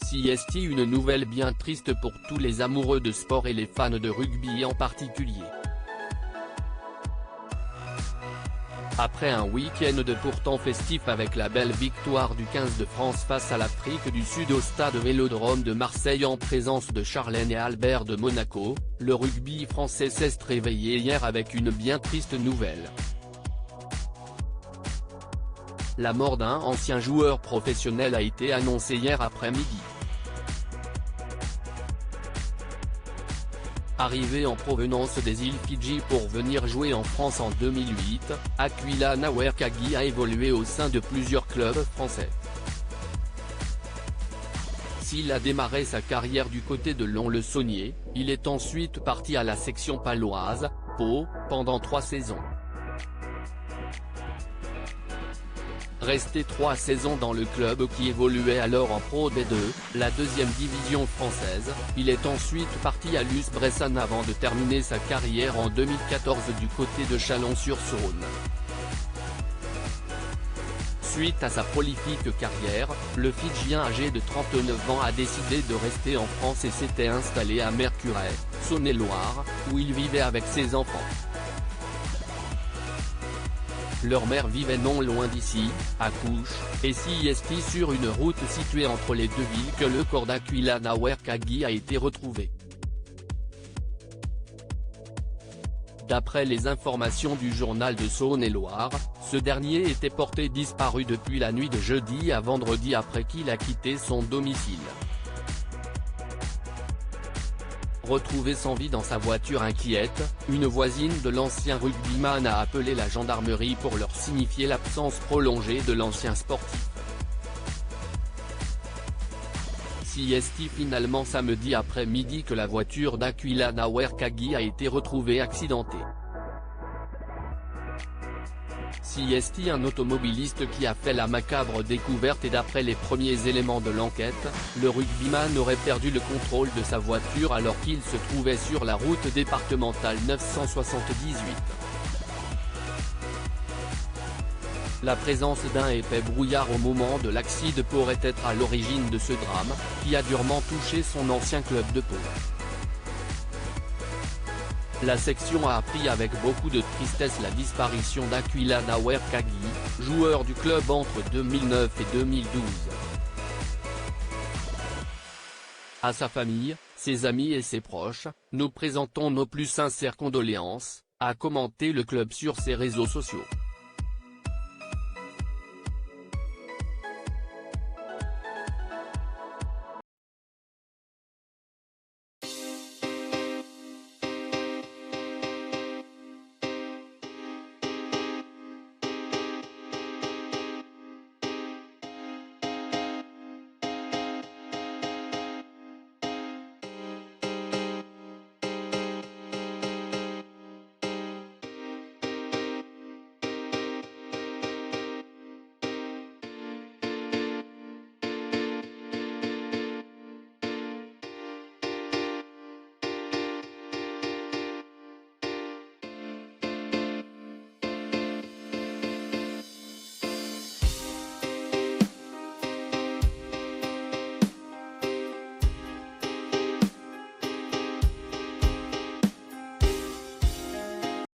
CST, une nouvelle bien triste pour tous les amoureux de sport et les fans de rugby en particulier. Après un week-end de pourtant festif avec la belle victoire du 15 de France face à l'Afrique du Sud au stade Vélodrome de Marseille en présence de Charlène et Albert de Monaco, le rugby français s'est réveillé hier avec une bien triste nouvelle. La mort d'un ancien joueur professionnel a été annoncée hier après-midi. Arrivé en provenance des îles Fidji pour venir jouer en France en 2008, Aquila Nawerkagi a évolué au sein de plusieurs clubs français. S'il a démarré sa carrière du côté de Lons-le-Saunier, il est ensuite parti à la section paloise, Pau, pendant 3 saisons. Resté 3 saisons dans le club qui évoluait alors en Pro D2, la deuxième division française, il est ensuite parti à l'US Bressan avant de terminer sa carrière en 2014 du côté de Chalon-sur-Saône. Suite à sa prolifique carrière, le Fidjien âgé de 39 ans a décidé de rester en France et s'était installé à Mercurey, Saône-et-Loire, où il vivait avec ses enfants. Leur mère vivait non loin d'ici, à Couche, et CST sur une route située entre les deux villes que le corps d'Aquila Nawerkagi a été retrouvé. D'après les informations du journal de Saône-et-Loire, ce dernier était porté disparu depuis la nuit de jeudi à vendredi après qu'il a quitté son domicile. Retrouvé sans vie dans sa voiture inquiète, une voisine de l'ancien rugbyman a appelé la gendarmerie pour leur signifier l'absence prolongée de l'ancien sportif. CST finalement samedi après-midi que la voiture d'Aquila Nawerkagi a été retrouvée accidentée. CST, un automobiliste qui a fait la macabre découverte, et d'après les premiers éléments de l'enquête, le rugbyman aurait perdu le contrôle de sa voiture alors qu'il se trouvait sur la route départementale 978. La présence d'un épais brouillard au moment de l'accident pourrait être à l'origine de ce drame, qui a durement touché son ancien club de Pau. La section a appris avec beaucoup de tristesse la disparition d'Aquila Nawerkagi, joueur du club entre 2009 et 2012. À sa famille, ses amis et ses proches, nous présentons nos plus sincères condoléances, a commenté le club sur ses réseaux sociaux.